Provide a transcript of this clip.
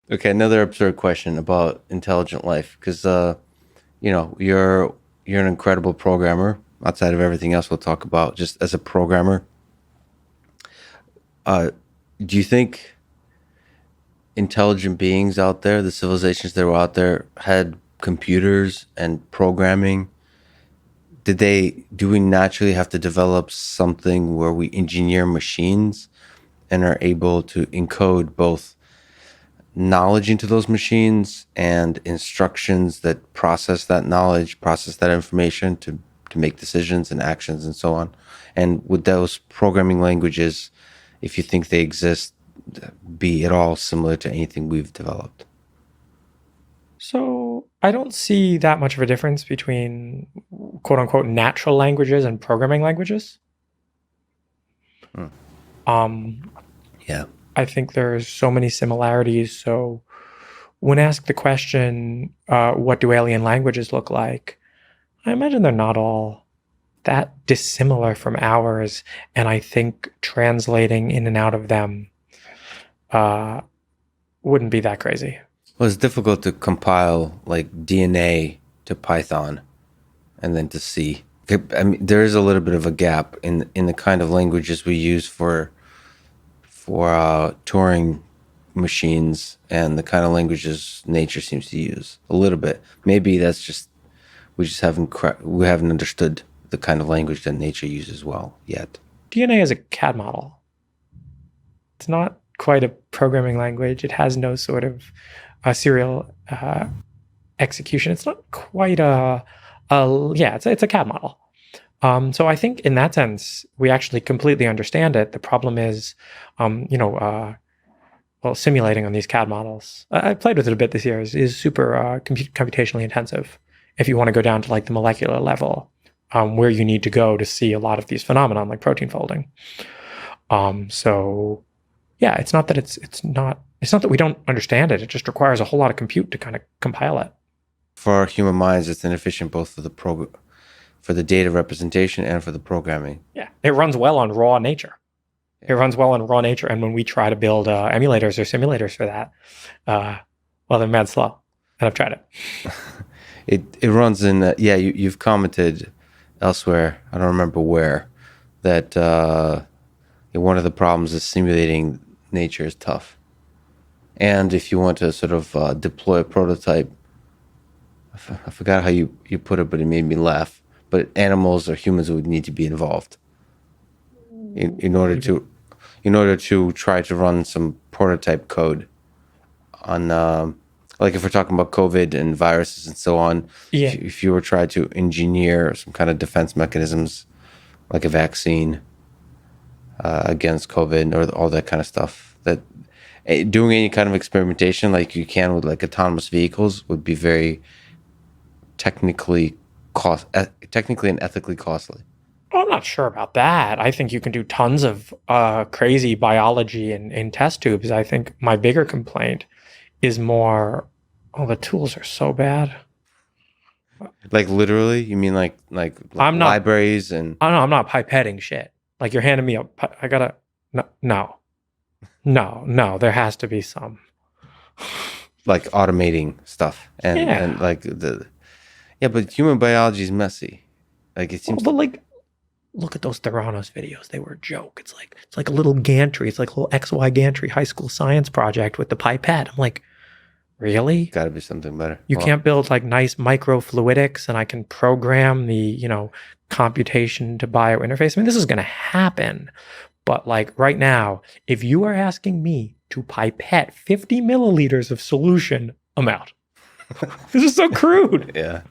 Okay, another absurd question about intelligent life, because you're an incredible programmer. Outside of everything else we'll talk about, just as a programmer, uh, do you think intelligent beings out there, the civilizations that were out there, had computers and programming? Do we naturally have to develop something where we engineer machines and are able to encode both knowledge into those machines and instructions that process that knowledge, process that information to make decisions and actions and so on? And would those programming languages, if you think they exist, be at all similar to anything we've developed? So I don't see that much of a difference between quote unquote natural languages and programming languages. Hmm. Um, Yeah. I think there's so many similarities. So when asked the question, what do alien languages look like? I imagine they're not all that dissimilar from ours. And I think translating in and out of them uh, wouldn't be that crazy. Well, it's difficult to compile like DNA to Python and then to C. I mean, there is a little bit of a gap in the kind of languages we use for Turing machines and the kind of languages nature seems to use a little bit. Maybe that's just we haven't understood the kind of language that nature uses well yet. DNA is a CAD model. It's not quite a programming language. It has no sort of serial execution. It's not quite yeah, it's a CAD model. So I think in that sense, we actually completely understand it. The problem is, well, simulating on these CAD models. I played with it a bit this year. Is super computationally intensive. If you want to go down to like the molecular level, where you need to go to see a lot of these phenomenon like protein folding. So yeah, it's not that we don't understand it. It just requires a whole lot of compute to kind of compile it. For our human minds, it's inefficient both for the data representation and for the programming. Yeah, it runs well on raw nature. It runs well on raw nature, and when we try to build emulators or simulators for that, well, they're mad slow. And I've tried it. It runs in yeah. You've commented elsewhere. I don't remember where that one of the problems is simulating nature is tough. And if you want to sort of deploy a prototype, I forgot how you put it, but it made me laugh. But animals or humans would need to be involved in order to try to run some prototype code on like if we're talking about COVID and viruses and so on. Yeah, If you were trying to engineer some kind of defense mechanisms like a vaccine against COVID or all that kind of stuff, that doing any kind of experimentation like you can with like autonomous vehicles would be very technically technically and ethically costly. well, I'm not sure about that. I think you can do tons of crazy biology in test tubes. I think my bigger complaint is more, oh, the tools are so bad. Like literally, you mean like I'm not. libraries and I don't know. I'm not pipetting shit. Like you're handing me a. I gotta. No, no, no, no. There has to be some. like automating stuff and Yeah. like the yeah, but human biology is messy. Like it Well, seems but like, look at those Theranos videos. They were a joke. It's like a little gantry. It's like a little XY gantry high school science project with the pipette. I'm like, really? got to be something better. You Well, can't build like nice microfluidics and I can program the, computation to biointerface. I mean, this is going to happen. But like right now, if you are asking me to pipette 50 milliliters of solution, I'm out. This is so crude. yeah.